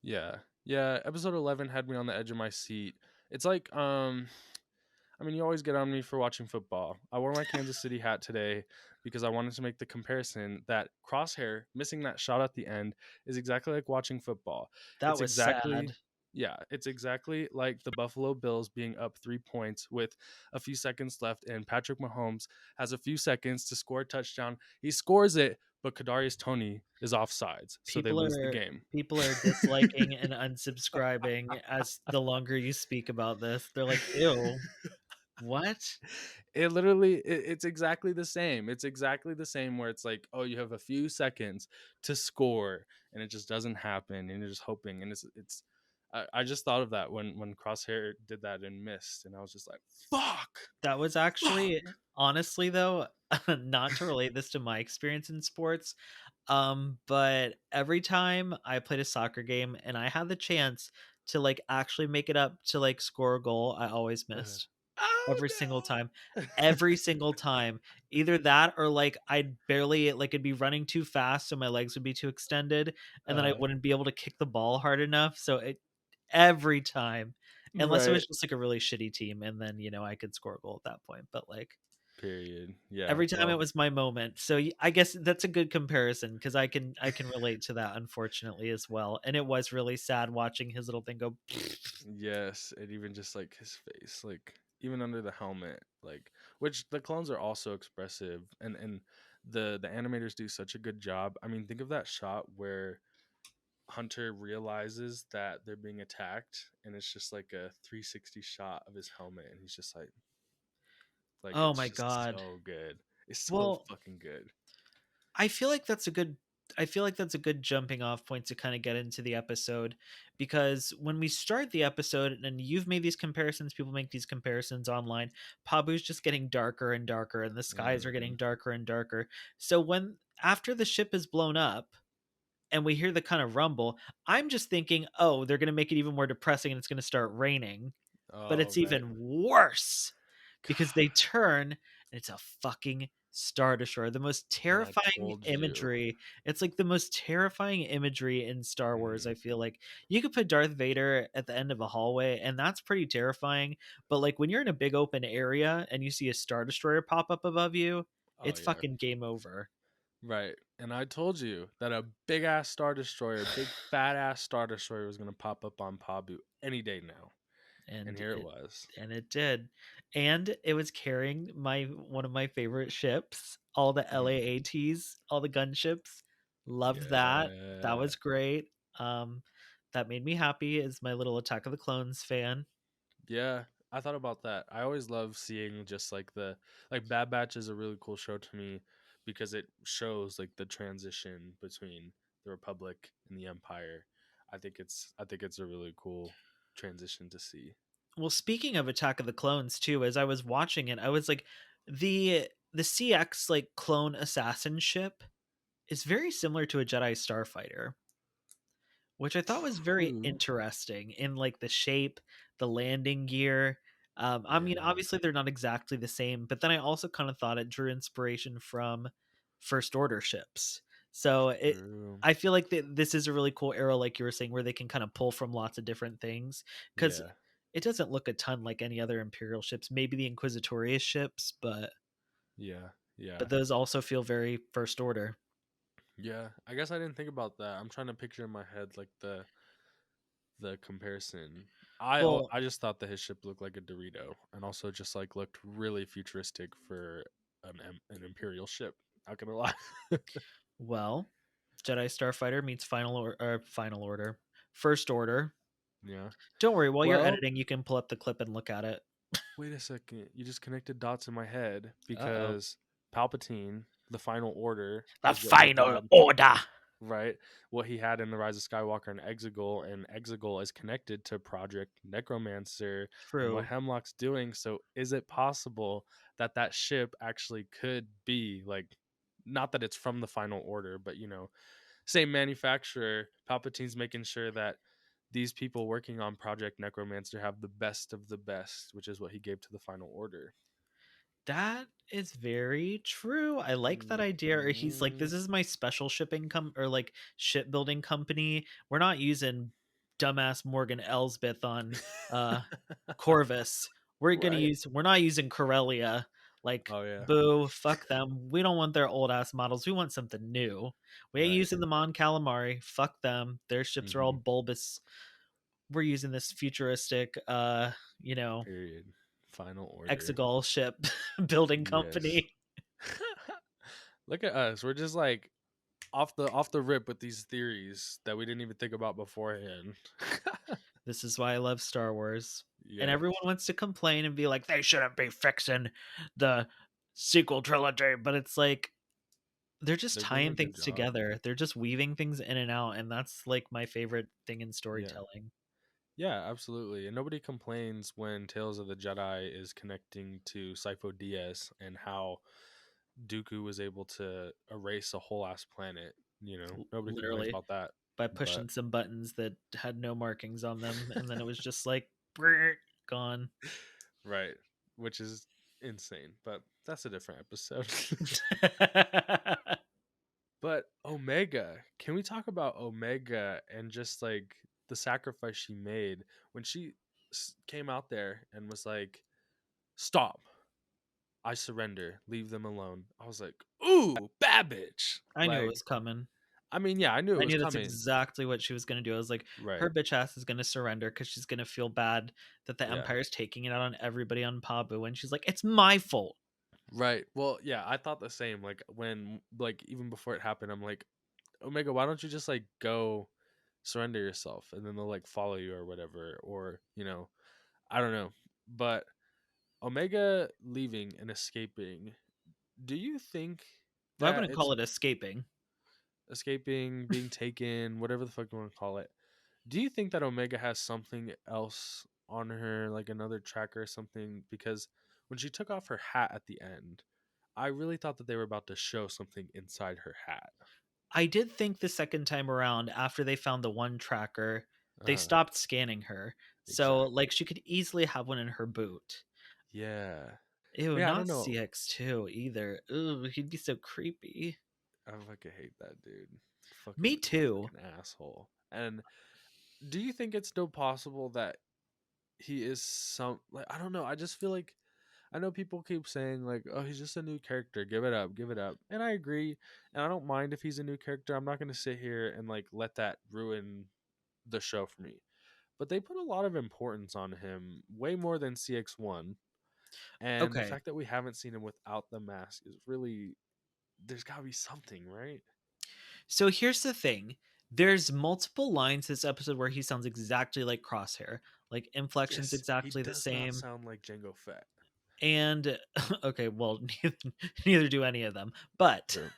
Speaker 1: Yeah. Yeah, episode 11 had me on the edge of my seat. It's like I mean, you always get on me for watching football. I wore my Kansas City hat today because I wanted to make the comparison that Crosshair missing that shot at the end is exactly like watching football.
Speaker 2: That
Speaker 1: It's
Speaker 2: was
Speaker 1: exactly
Speaker 2: sad.
Speaker 1: yeah, it's exactly like the Buffalo Bills being up 3 points with a few seconds left, and Patrick Mahomes has a few seconds to score a touchdown. He scores it, but Kadarius Toney is offsides, so they
Speaker 2: People
Speaker 1: lose the
Speaker 2: are
Speaker 1: game.
Speaker 2: people are disliking and unsubscribing as the longer you speak about this. They're like, "Ew, what?"
Speaker 1: It's exactly the same. It's exactly the same where it's like, oh, you have a few seconds to score and it just doesn't happen and you're just hoping. And it's I just thought of that when Crosshair did that and missed, and I was just like,
Speaker 2: That was
Speaker 1: fuck.
Speaker 2: actually honestly though, not to relate this to my experience in sports, but every time I played a soccer game and I had the chance to like actually make it up to like score a goal, I always
Speaker 1: Uh,
Speaker 2: missed. every single
Speaker 1: no.
Speaker 2: time. Every single time. Either that or, like, I'd barely like, it'd be running too fast, so my legs would be too extended, and then I
Speaker 1: uh,
Speaker 2: wouldn't be able to kick the ball hard enough, so it every time. Unless it
Speaker 1: right.
Speaker 2: was just, like, a really shitty team, and then, I could score a goal at that point, but, like,
Speaker 1: Period. Yeah.
Speaker 2: every time it
Speaker 1: Well,
Speaker 2: was my moment. So, I guess that's a good comparison because I can relate to that, unfortunately, as well, and it was really sad watching his little thing go.
Speaker 1: yes, and even just like his face, like even under the helmet, like which the clones are also expressive, and the animators do such a good job. I mean, think of that shot where Hunter realizes that they're being attacked, and it's just like a 360 shot of his helmet, and he's just like
Speaker 2: Oh
Speaker 1: it's
Speaker 2: my
Speaker 1: just
Speaker 2: god.
Speaker 1: so good. It's so
Speaker 2: Well,
Speaker 1: fucking good.
Speaker 2: I feel like that's a good I feel like that's a good jumping off point to kind of get into the episode because when we start the episode and you've made these comparisons, people make these comparisons online, Pabu's just getting darker and darker and the skies are
Speaker 1: Hmm.
Speaker 2: getting darker and darker. So when after the ship is blown up and we hear the kind of rumble, I'm just thinking, "Oh, they're going to make it even more depressing and it's going to start raining." But
Speaker 1: Oh
Speaker 2: it's
Speaker 1: right.
Speaker 2: even worse because they turn and it's a fucking Star Destroyer. The most
Speaker 1: And I
Speaker 2: terrifying
Speaker 1: told you.
Speaker 2: imagery. It's like the most terrifying imagery in Star Wars,
Speaker 1: Hmm.
Speaker 2: I feel like. You could put Darth Vader at the end of a hallway, and that's pretty terrifying. But like when you're in a big open area and you see a Star Destroyer pop up above you,
Speaker 1: Oh
Speaker 2: it's
Speaker 1: yeah.
Speaker 2: fucking game over.
Speaker 1: Right. And I told you that a big ass Star Destroyer, big fat ass Star Destroyer was gonna pop up on Pabu any day now. And
Speaker 2: And
Speaker 1: here it
Speaker 2: it
Speaker 1: was.
Speaker 2: and it did. And it was carrying my one of my favorite ships, all the
Speaker 1: Mhm.
Speaker 2: LAATs, all the gunships. Loved that. That
Speaker 1: Yeah.
Speaker 2: was great. Um, that made me happy as my little Attack of the Clones fan.
Speaker 1: Yeah. I thought about that. I always love seeing just like the like Bad Batch is a really cool show to me because it shows like the transition between the Republic and the Empire. I think it's a really cool transition to see.
Speaker 2: Well, speaking of Attack of the Clones too, as I was watching it, I was like, the CX like clone assassin ship is very similar to a Jedi starfighter. Which I thought was very
Speaker 1: True.
Speaker 2: interesting in like the shape, the landing gear. I mean,
Speaker 1: Yeah.
Speaker 2: obviously they're not exactly the same, but then I also kind of thought it drew inspiration from First Order ships. So
Speaker 1: True.
Speaker 2: I feel like this is a really cool era, like you were saying, where they can kind of pull from lots of different things because
Speaker 1: Yeah.
Speaker 2: it doesn't look a ton like any other Imperial ships. Maybe the Inquisitorius ships,
Speaker 1: Yeah.
Speaker 2: but
Speaker 1: Yeah.
Speaker 2: those also feel very First Order.
Speaker 1: Yeah, I guess I didn't think about that. I'm trying to picture in my head like the comparison.
Speaker 2: Well,
Speaker 1: I just thought that his ship looked like a Dorito, and also just like looked really futuristic for an Imperial ship. Not gonna lie.
Speaker 2: well, Jedi Starfighter meets Final Order, First Order.
Speaker 1: Yeah.
Speaker 2: Don't worry, while you're
Speaker 1: Well,
Speaker 2: editing, you can pull up the clip and look at it.
Speaker 1: wait a second. You just connected dots in my head
Speaker 2: Uh-oh.
Speaker 1: because Palpatine, the Final Order,
Speaker 2: The
Speaker 1: is what he
Speaker 2: Final
Speaker 1: had.
Speaker 2: Order.
Speaker 1: Right, what he had in the Rise of Skywalker and Exegol is connected to Project Necromancer and what
Speaker 2: True.
Speaker 1: Hemlock's doing. So, is it possible that that ship actually could be like, not that it's from the Final Order, but same manufacturer? Palpatine's making sure that these people working on Project Necromancer have the best of the best, which is what he gave to the Final Order.
Speaker 2: That is very true. I like that idea. Or he's like,
Speaker 1: Mhm.
Speaker 2: this is my special shipping or like shipbuilding company. We're not using dumbass Morgan Elsbeth on uh Corvus.
Speaker 1: Right.
Speaker 2: We're not using Corellia. Like,
Speaker 1: Oh yeah.
Speaker 2: boo, fuck them. We don't want their old ass models. We want something new. We ain't
Speaker 1: Right.
Speaker 2: using them on Calamari. Fuck them. Their ships are all
Speaker 1: Hmm.
Speaker 2: bulbous. We're using this futuristic
Speaker 1: Period. Final Order.
Speaker 2: Exegol ship building
Speaker 1: Yes.
Speaker 2: company.
Speaker 1: Look at us. We're just like off the rip with these theories that we didn't even think about beforehand.
Speaker 2: This is why I love Star Wars. And
Speaker 1: Yeah.
Speaker 2: everyone wants to complain and be like, they shouldn't be fixing the sequel trilogy. But it's like, they're just
Speaker 1: They're doing a
Speaker 2: tying
Speaker 1: good
Speaker 2: things
Speaker 1: job.
Speaker 2: together. They're just weaving things in and out. And that's like my favorite thing in
Speaker 1: Yeah.
Speaker 2: storytelling.
Speaker 1: Yeah, absolutely. And nobody complains when Tales of the Jedi is connecting to Sifo Dyas and how Dooku was able to erase a whole ass planet. Nobody complains
Speaker 2: Literally,
Speaker 1: about that.
Speaker 2: by
Speaker 1: But
Speaker 2: pushing some buttons that had no markings on them. And then it was just like, gone.
Speaker 1: right. which is insane. But that's a different episode. But Omega, can we talk about Omega and just like the sacrifice she made when she came out there and was like, "Stop! I surrender. Leave them alone." I was like, "Ooh, bad bitch!"
Speaker 2: I knew it
Speaker 1: Like,
Speaker 2: was coming.
Speaker 1: I mean, yeah, I knew it
Speaker 2: I
Speaker 1: was
Speaker 2: knew that's
Speaker 1: coming.
Speaker 2: exactly what she was gonna do. I was like, her
Speaker 1: Right.
Speaker 2: bitch ass is gonna surrender because she's gonna feel bad that the
Speaker 1: Yeah.
Speaker 2: Empire's taking it out on everybody on Pabu, and she's like, "It's my fault."
Speaker 1: Right. Well, yeah, I thought the same. Like when, like even before it happened, I'm like, Omega, why don't you just like go surrender yourself, and then they'll like follow you or whatever, or I don't know. But Omega leaving and escaping, do you think
Speaker 2: Well, I
Speaker 1: that
Speaker 2: wouldn't
Speaker 1: it's
Speaker 2: call it escaping.
Speaker 1: escaping, being taken, whatever the fuck you want to call it? Do you think that Omega has something else on her, like another tracker or something? Because when she took off her hat at the end, I really thought that they were about to show something inside her hat.
Speaker 2: I did think the second time around, after they found the one tracker, they
Speaker 1: Uh,
Speaker 2: stopped scanning her. So, like,
Speaker 1: exactly.
Speaker 2: she could easily have one in her boot.
Speaker 1: Yeah.
Speaker 2: Ew,
Speaker 1: Yeah, I
Speaker 2: not
Speaker 1: don't know.
Speaker 2: CX2 either. Ooh, he'd be so creepy.
Speaker 1: I fucking hate that dude.
Speaker 2: Me too.
Speaker 1: Fucking asshole. And do you think it's still possible that he is some like I don't know, I just feel like I know people keep saying like, "Oh, he's just a new character. Give it up, give it up." And I agree, and I don't mind if he's a new character. I'm not going to sit here and like let that ruin the show for me. But they put a lot of importance on him, way more than CX1. And the
Speaker 2: Okay.
Speaker 1: fact that we haven't seen him without the mask is really there's got to be something, right?
Speaker 2: So here's the thing. There's multiple lines this episode where he sounds exactly like Crosshair. Like inflections
Speaker 1: Yes, he
Speaker 2: exactly the
Speaker 1: does not
Speaker 2: same.
Speaker 1: sound like Django Fett.
Speaker 2: And okay, well, neither do any of them. But
Speaker 1: True.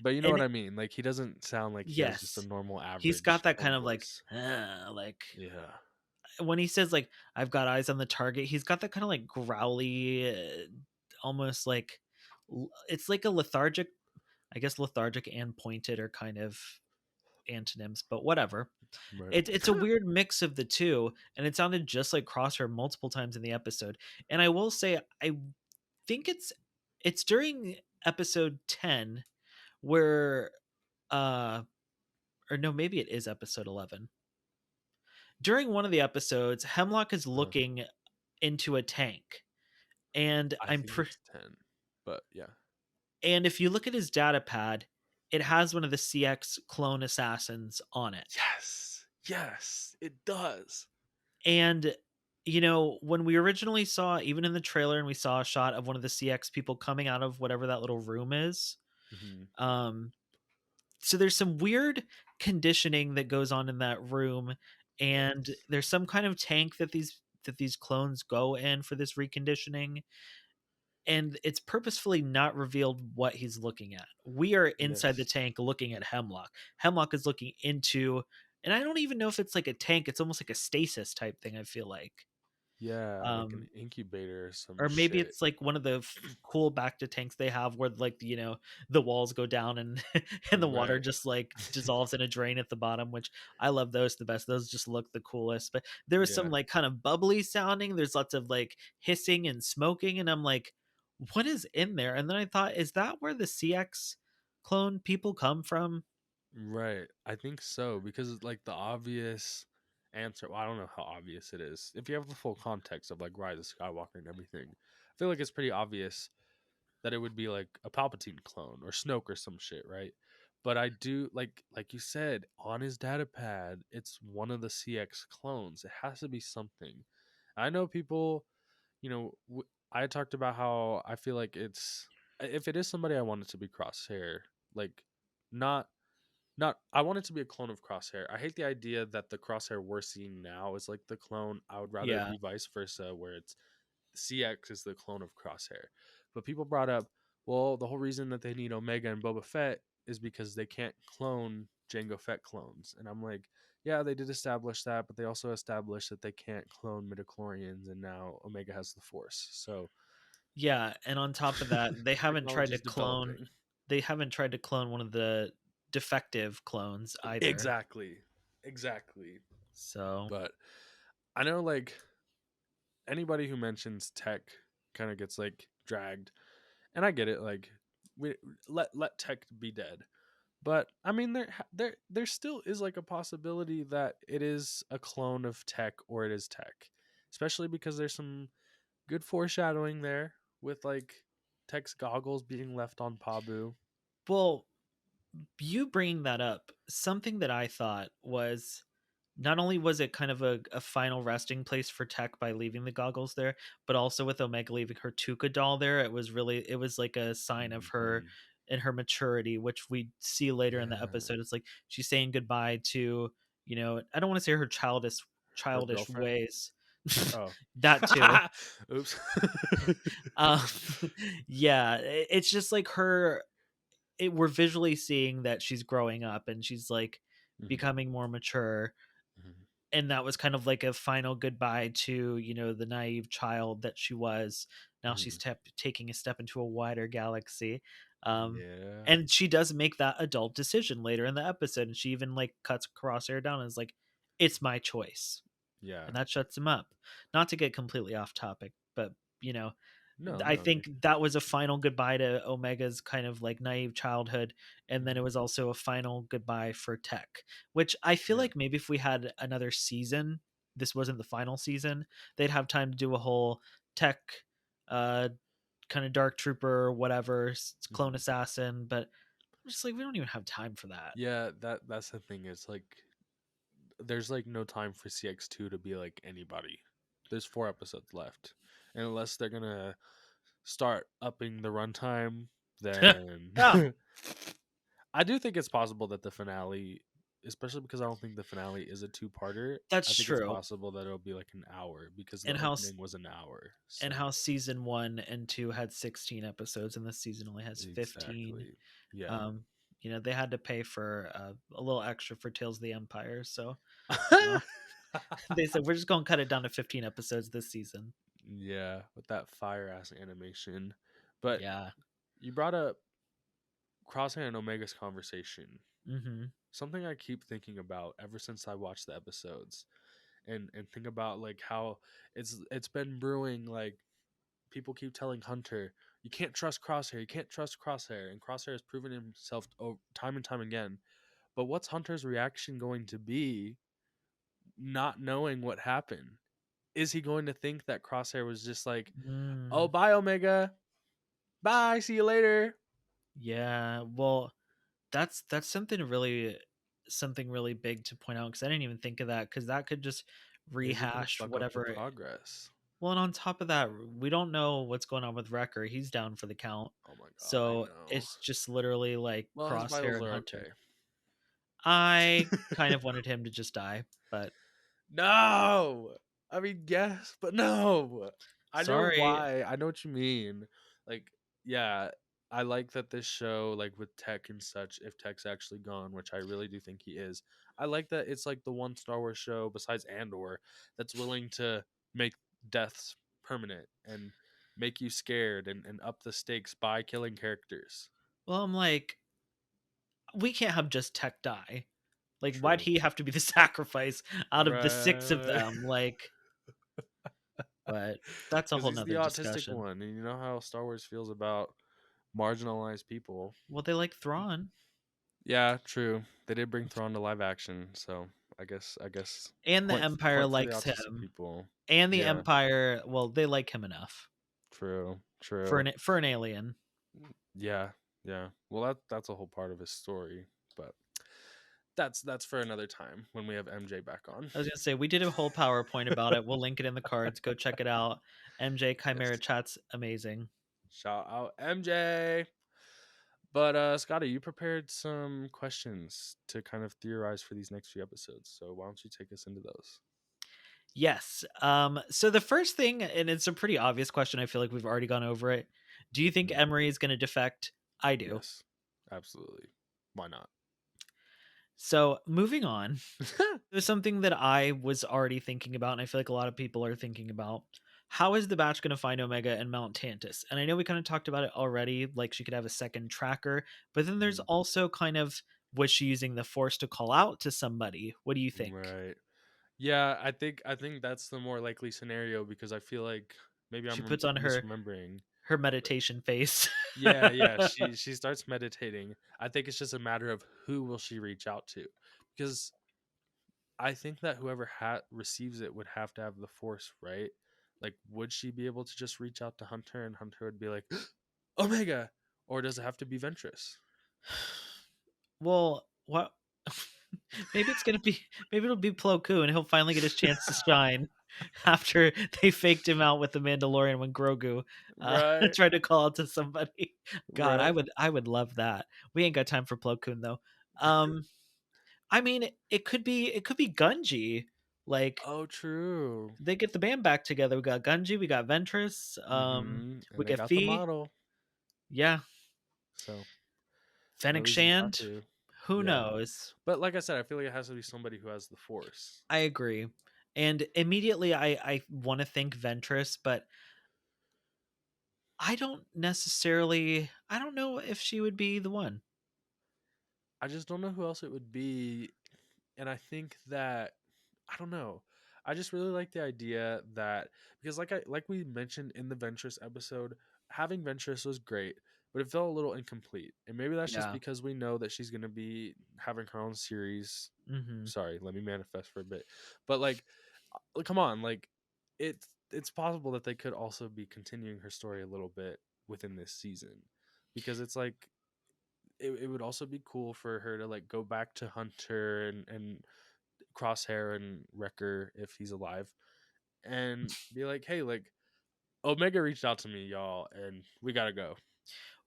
Speaker 1: But you know what
Speaker 2: and
Speaker 1: I mean? Like he doesn't sound like he has just a
Speaker 2: yes,
Speaker 1: normal
Speaker 2: he's got
Speaker 1: average
Speaker 2: that kind
Speaker 1: tone
Speaker 2: of like
Speaker 1: voice.
Speaker 2: like
Speaker 1: Yeah.
Speaker 2: when he says like I've got eyes on the target, he's got that kind of like growly almost like it's like a lethargic, I guess lethargic and pointed are kind of antonyms, but whatever.
Speaker 1: Right.
Speaker 2: It's a weird mix of the two, and it sounded just like Crosshair multiple times in the episode. And I will say, I think it's during episode 10 where, or no, maybe it is episode 11. During one of the episodes, Hemlock is
Speaker 1: uh,
Speaker 2: looking into a tank, and
Speaker 1: I think it's 10. But yeah.
Speaker 2: and if you look at his data pad, it has one of the CX clone assassins on it.
Speaker 1: Yes. Yes, it does.
Speaker 2: And you know, when we originally saw, even in the trailer, and we saw a shot of one of the CX people coming out of whatever that little room is,
Speaker 1: Hmm.
Speaker 2: um, so there's some weird conditioning that goes on in that room, and
Speaker 1: Yes.
Speaker 2: there's some kind of tank that these clones go in for this reconditioning, and it's purposefully not revealed what he's looking at. We are inside the
Speaker 1: Yes.
Speaker 2: tank looking at Hemlock. Hemlock is looking into, and I don't even know if it's like a tank. It's almost like a stasis type thing, I feel like.
Speaker 1: Yeah, like an
Speaker 2: Um,
Speaker 1: incubator or some
Speaker 2: or maybe
Speaker 1: shit.
Speaker 2: it's like one of the cool back to tanks they have where like the walls go down and and the water
Speaker 1: Right.
Speaker 2: just like dissolves in a drain at the bottom, which I love those the best. Those just look the coolest. But there was some
Speaker 1: Yeah.
Speaker 2: like kind of bubbly sounding, there's lots of like hissing and smoking, and I'm like, what is in there? And then I thought, is that where the CX clone people come from?
Speaker 1: Right. I think so because like the obvious answer, well, I don't know how obvious it is. If you have the full context of like Rise of Skywalker and everything, I feel like it's pretty obvious that it would be like a Palpatine clone or Snoke or some shit, right? But I do like you said on his data pad, it's one of the CX clones. It has to be something. I know people, I talked about how I feel like it's if it is somebody I want it to be Crosshair, like not not I want it to be a clone of Crosshair. I hate the idea that the Crosshair we're seeing now is like the clone. I would rather it
Speaker 2: Yeah.
Speaker 1: be vice versa, where it's CX is the clone of Crosshair. But people brought up, well, the whole reason that they need Omega and Boba Fett is because they can't clone Jango Fett clones. And I'm like, yeah, they did establish that, but they also established that they can't clone midichlorians, and now Omega has the Force. So
Speaker 2: Yeah, and on top of that,
Speaker 1: technology is developing.
Speaker 2: they haven't tried to clone one of the defective clones either.
Speaker 1: Exactly. Exactly.
Speaker 2: So,
Speaker 1: But I know like anybody who mentions tech kind of gets like dragged. And I get it, like we let Tech be dead. But I mean, there still is like a possibility that it is a clone of Tech or it is Tech, especially because there's some good foreshadowing there with like Tech's goggles being left on Pabu.
Speaker 2: Well, you bringing that up, something that I thought was, not only was it kind of a final resting place for Tech by leaving the goggles there, but also with Omega leaving her Tuca doll there, it was like a sign of her
Speaker 1: Mm-hmm.
Speaker 2: and her maturity, which we see later in the
Speaker 1: Yeah,
Speaker 2: episode. It's like she's saying goodbye to, I don't want to say her
Speaker 1: her
Speaker 2: childish
Speaker 1: girlfriend.
Speaker 2: ways.
Speaker 1: Oh,
Speaker 2: That too.
Speaker 1: oops.
Speaker 2: Um, yeah, it's just like we're visually seeing that she's growing up and she's like
Speaker 1: Mhm,
Speaker 2: becoming more mature,
Speaker 1: mhm,
Speaker 2: and that was kind of like a final goodbye to, the naive child that she was. Now she's
Speaker 1: mhm.
Speaker 2: taking a step into a wider galaxy. um
Speaker 1: Yeah,
Speaker 2: and she does make that adult decision later in the episode, and she even like cuts Crosshair down and is like, it's my choice,
Speaker 1: yeah.
Speaker 2: and that shuts him up. Not to get completely off topic, but you know
Speaker 1: No,
Speaker 2: I
Speaker 1: no.
Speaker 2: think that was a final goodbye to Omega's kind of like naive childhood, and then it
Speaker 1: Mhm,
Speaker 2: was also a final goodbye for Tech, which I feel
Speaker 1: yeah.
Speaker 2: like maybe if we had another season, this wasn't the final season, they'd have time to do a whole Tech, uh, kind of Dark Trooper, whatever, clone
Speaker 1: Mhm.
Speaker 2: assassin, but I'm just like, we don't even have time for that.
Speaker 1: Yeah, that's the thing. It's like there's like no time for CX2 to be like anybody. There's 4 episodes left, and unless they're gonna start upping the runtime, then
Speaker 2: Yeah,
Speaker 1: I do think it's possible that the finale, especially because I don't think the finale is a two-parter. I
Speaker 2: that's
Speaker 1: think it's
Speaker 2: true.
Speaker 1: possible that it'll be like an hour because the
Speaker 2: And how
Speaker 1: opening was an hour.
Speaker 2: and
Speaker 1: So
Speaker 2: how season 1 and 2 had 16 episodes and this season only has 15.
Speaker 1: exactly, yeah.
Speaker 2: um they had to pay for a little extra for Tales of the Empire, so uh, they said, we're just going to cut it down to 15 episodes this season.
Speaker 1: Yeah, with that fire ass animation. But
Speaker 2: Yeah.
Speaker 1: you brought up Crosshair and Omega's conversation.
Speaker 2: Hmm.
Speaker 1: Something I keep thinking about ever since I watched the episodes, and think about like how it's been brewing. Like people keep telling Hunter, you can't trust Crosshair, you can't trust Crosshair, and Crosshair has proven himself time and time again. But what's Hunter's reaction going to be, not knowing what happened? Is he going to think that Crosshair was just like, oh,
Speaker 2: Mm.
Speaker 1: bye Omega, bye, see you later?
Speaker 2: Yeah, well, that's something really big to point out, because I didn't even think of that, because that could just
Speaker 1: Is it gonna
Speaker 2: rehash
Speaker 1: fuck up the
Speaker 2: whatever.
Speaker 1: progress?
Speaker 2: Well, and on top of that, we don't know what's going on with Wrecker. He's down for the count.
Speaker 1: Oh my god, I
Speaker 2: So
Speaker 1: know.
Speaker 2: it's just literally like
Speaker 1: Well, his
Speaker 2: Crosshair
Speaker 1: vitals
Speaker 2: and
Speaker 1: are
Speaker 2: Hunter.
Speaker 1: okay.
Speaker 2: I kind of wanted him to just die, but
Speaker 1: No, I mean yes, but no. I know
Speaker 2: sorry.
Speaker 1: why. I know what you mean. Like, yeah, I like that this show, like with Tech and such, if Tech's actually gone, which I really do think he is, I like that it's like the one Star Wars show besides Andor that's willing to make deaths permanent and make you scared and up the stakes by killing characters.
Speaker 2: Well, I'm like, we can't have just Tech die. Like, why'd
Speaker 1: True.
Speaker 2: he have to be the sacrifice out of the six of
Speaker 1: Right.
Speaker 2: them? Like, but that's a
Speaker 1: Because
Speaker 2: whole
Speaker 1: he's the
Speaker 2: nother
Speaker 1: autistic
Speaker 2: discussion.
Speaker 1: one, and you know how Star Wars feels about marginalized people.
Speaker 2: Well, they like Thrawn,
Speaker 1: Yeah, true. They did bring Thrawn to live action, so I guess
Speaker 2: and the
Speaker 1: point
Speaker 2: Empire
Speaker 1: point for the
Speaker 2: likes
Speaker 1: autistic
Speaker 2: him,
Speaker 1: people.
Speaker 2: and the
Speaker 1: Yeah,
Speaker 2: Empire. Well, they like him enough
Speaker 1: true,
Speaker 2: for
Speaker 1: true.
Speaker 2: an alien.
Speaker 1: Yeah, yeah. Well, that's a whole part of his story, but that's for another time when we have MJ back on.
Speaker 2: I was gonna say, we did a whole PowerPoint about it. We'll link it in the cards. Go check it out. MJ Chimera
Speaker 1: Yes.
Speaker 2: chat's amazing.
Speaker 1: Shout out MJ. But Scotty, you prepared some questions to kind of theorize for these next few episodes. So why don't you take us into those?
Speaker 2: Yes. So the first thing, and it's a pretty obvious question, I feel like we've already gone over it. Do you think
Speaker 1: Mhm.
Speaker 2: Emery is going to defect? I do.
Speaker 1: Yes, absolutely. Why not?
Speaker 2: So moving on, there's something that I was already thinking about, and I feel like a lot of people are thinking about. How is the Batch going to find Omega and Mount Tantus? And I know we kind of talked about it already, like she could have a second tracker, but then there's
Speaker 1: Mhm.
Speaker 2: also kind of, was she using the Force to call out to somebody? What do you think?
Speaker 1: Right. Yeah, I think that's the more likely scenario because I feel like Maybe
Speaker 2: She
Speaker 1: I'm
Speaker 2: puts on
Speaker 1: misremembering.
Speaker 2: her meditation face.
Speaker 1: Yeah, yeah. She starts meditating. I think it's just a matter of who will she reach out to, because I think that whoever receives it would have to have the force, right? Like, would she be able to just reach out to Hunter and Hunter would be like, Omega, or does it have to be Ventress?
Speaker 2: Well, what? Maybe it'll be Plo Koon and he'll finally get his chance to shine after they faked him out with the Mandalorian when Grogu
Speaker 1: Right,
Speaker 2: tried to call out to somebody. God,
Speaker 1: right.
Speaker 2: I would love that. We ain't got time for Plo Koon though. Um, I mean, it could be Gunji. Like
Speaker 1: Oh, true.
Speaker 2: they get the band back together. We got Gunji, we got Ventress, we
Speaker 1: And they
Speaker 2: get
Speaker 1: got the
Speaker 2: Fee.
Speaker 1: model,
Speaker 2: Yeah,
Speaker 1: so no
Speaker 2: Fennec
Speaker 1: reason not
Speaker 2: Shand.
Speaker 1: to.
Speaker 2: Who
Speaker 1: Yeah,
Speaker 2: knows?
Speaker 1: but like I said, I feel like it has to be somebody who has the force.
Speaker 2: I agree. And immediately I want to think Ventress, but I don't know if she would be the one.
Speaker 1: I just don't know who else it would be, and I think that I don't know. I just really like the idea that, because like we mentioned in the Ventress episode, having Ventress was great, but it felt a little incomplete. And maybe that's just
Speaker 2: Yeah.
Speaker 1: because we know that she's going to be having her own series.
Speaker 2: Mhm.
Speaker 1: Sorry, let me manifest for a bit. But like come on, like it's possible that they could also be continuing her story a little bit within this season, because it's like it would also be cool for her to like go back to Hunter and Crosshair and Wrecker if he's alive, and be like, "Hey, like Omega reached out to me, y'all, and we gotta go."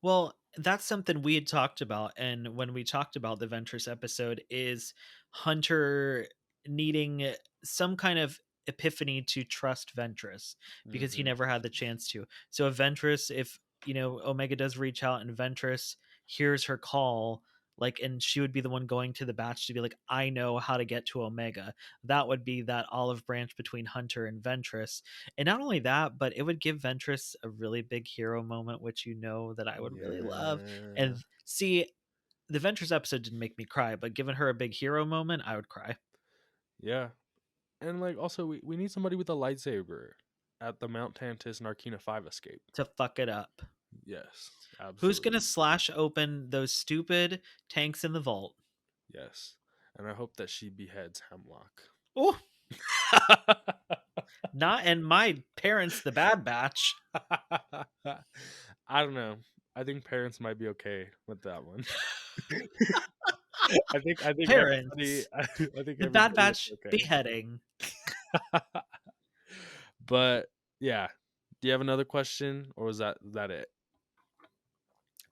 Speaker 2: Well, that's something we had talked about, and when we talked about the Ventress episode, is Hunter needing some kind of epiphany to trust Ventress because he
Speaker 1: Hmm.
Speaker 2: never had the chance to. So if Ventress, if Omega does reach out and Ventress hears her call, like, and she would be the one going to the batch to be like, I know how to get to Omega. That would be that olive branch between Hunter and Ventress. And not only that, but it would give Ventress a really big hero moment, which that I would really love. And
Speaker 1: Yeah,
Speaker 2: see, the Ventress episode didn't make me cry, but giving her a big hero moment, I would cry.
Speaker 1: yeah, and like also we need somebody with a lightsaber at the Mount Tantus Narkina 5 escape.
Speaker 2: To fuck it up.
Speaker 1: Yes,
Speaker 2: Who's gonna
Speaker 1: absolutely.
Speaker 2: slash open those stupid tanks in the vault?
Speaker 1: Yes, and I hope that she beheads Hemlock.
Speaker 2: Oh, not and my parents, the Bad Batch.
Speaker 1: I don't know. I think parents might be okay with that one. I think everybody
Speaker 2: Parents,
Speaker 1: I think
Speaker 2: the Bad
Speaker 1: everybody is
Speaker 2: Batch
Speaker 1: okay.
Speaker 2: beheading.
Speaker 1: But yeah. Do you have another question, or was that it?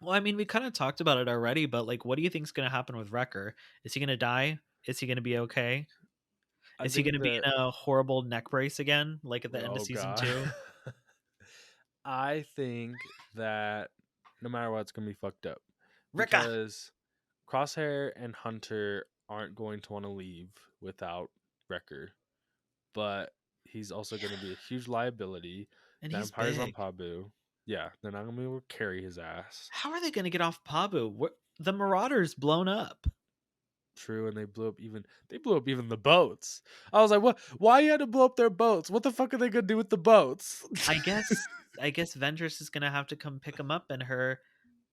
Speaker 2: Well, I mean, we kind of talked about it already, but like, what do you think's gonna happen with Wrecker? Is he gonna die? Is he gonna be okay?
Speaker 1: I
Speaker 2: Is he
Speaker 1: think
Speaker 2: gonna be
Speaker 1: that
Speaker 2: in a horrible neck brace again, like at the end of
Speaker 1: oh
Speaker 2: season
Speaker 1: god.
Speaker 2: 2?
Speaker 1: I think that no matter what, it's gonna be fucked up,
Speaker 2: Wrecker!
Speaker 1: because Crosshair and Hunter aren't going to want to leave without Wrecker, but he's also going to be a huge liability.
Speaker 2: And
Speaker 1: The
Speaker 2: he's
Speaker 1: Empire's on
Speaker 2: big.
Speaker 1: Pabu. Yeah, they're not going to be able to carry his ass.
Speaker 2: How are they gonna get off Pabu? The Marauder's blown up.
Speaker 1: True, and they blew up even the boats. I was like, what? Why you had to blow up their boats? What the fuck are they gonna do with the boats?
Speaker 2: I guess I guess Ventress is gonna have to come pick him up in her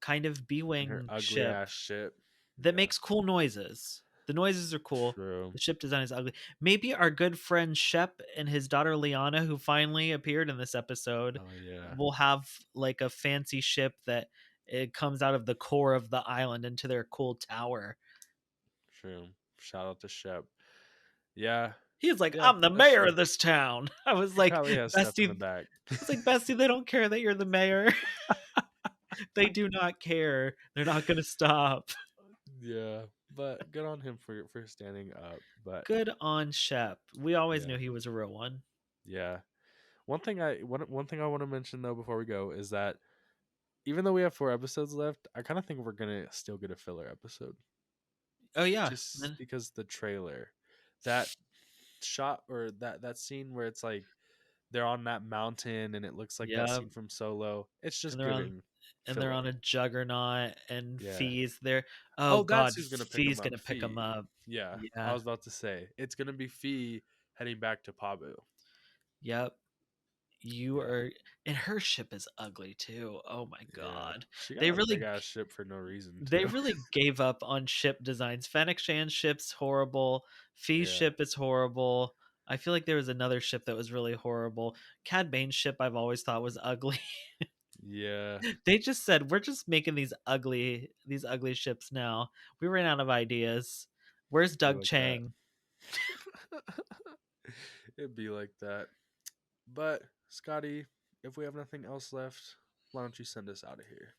Speaker 2: kind of
Speaker 1: And her
Speaker 2: B-wing
Speaker 1: ugly
Speaker 2: ship
Speaker 1: ass ship.
Speaker 2: that
Speaker 1: Yeah,
Speaker 2: makes cool noises. The noises are cool.
Speaker 1: true.
Speaker 2: The ship design is ugly. Maybe our good friend Shep and his daughter Liana, who finally appeared in this episode,
Speaker 1: Oh yeah,
Speaker 2: will have like a fancy ship that it comes out of the core of the island into their cool tower.
Speaker 1: true. Shout out to Shep. Yeah,
Speaker 2: He's like,
Speaker 1: yeah,
Speaker 2: I'm the
Speaker 1: that's
Speaker 2: mayor
Speaker 1: true.
Speaker 2: of this town. I was
Speaker 1: He
Speaker 2: like,
Speaker 1: probably has Steph in the
Speaker 2: Bestie.
Speaker 1: back.
Speaker 2: I was like, Bestie, they don't care that you're the mayor. They do not care. They're not going to stop.
Speaker 1: Yeah, but good on him for standing up. But
Speaker 2: Good on Shep. We always
Speaker 1: yeah,
Speaker 2: knew he was a real one.
Speaker 1: yeah. One thing I want to mention though before we go is that even though we have 4 episodes left, I kind of think we're gonna still get a filler episode,
Speaker 2: Oh yeah.
Speaker 1: just because the trailer, that shot or that scene where it's like they're on that mountain and it looks like that
Speaker 2: Yeah.
Speaker 1: scene from Solo. It's just
Speaker 2: And they're on
Speaker 1: giving
Speaker 2: and they're on
Speaker 1: filler.
Speaker 2: a juggernaut and
Speaker 1: Yeah.
Speaker 2: Fee's there. Oh
Speaker 1: Oh, that's
Speaker 2: god,
Speaker 1: who's gonna pick
Speaker 2: Fee's
Speaker 1: him up.
Speaker 2: gonna pick him
Speaker 1: Fee.
Speaker 2: up.
Speaker 1: Yeah, I
Speaker 2: Yeah.
Speaker 1: was about to say it's gonna be Fee heading back to Pabu.
Speaker 2: Yep. You
Speaker 1: Yeah.
Speaker 2: are, and her ship is ugly too. Oh my
Speaker 1: Yeah.
Speaker 2: god.
Speaker 1: She
Speaker 2: They
Speaker 1: got a big
Speaker 2: really
Speaker 1: ass ship for no reason
Speaker 2: they
Speaker 1: too.
Speaker 2: really gave up on ship designs. Fennec Shan's ship's horrible. Fee's
Speaker 1: Yeah.
Speaker 2: ship is horrible. I feel like there was another ship that was really horrible. Cad Bane's ship I've always thought was ugly.
Speaker 1: Yeah.
Speaker 2: They just said we're just making these ugly ships now. We ran out of ideas. Where's
Speaker 1: Be
Speaker 2: Doug
Speaker 1: like that.
Speaker 2: Chang?
Speaker 1: It'd be like that. But Scotty, if we have nothing else left, why don't you send us out of here?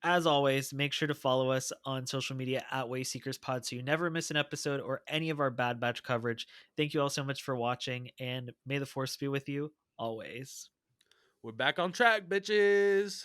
Speaker 2: As always, make sure to follow us on social media at Wayseekerspod so you never miss an episode or any of our Bad Batch coverage. Thank you all so much for watching, and may the force be with you always.
Speaker 1: We're back on track, bitches.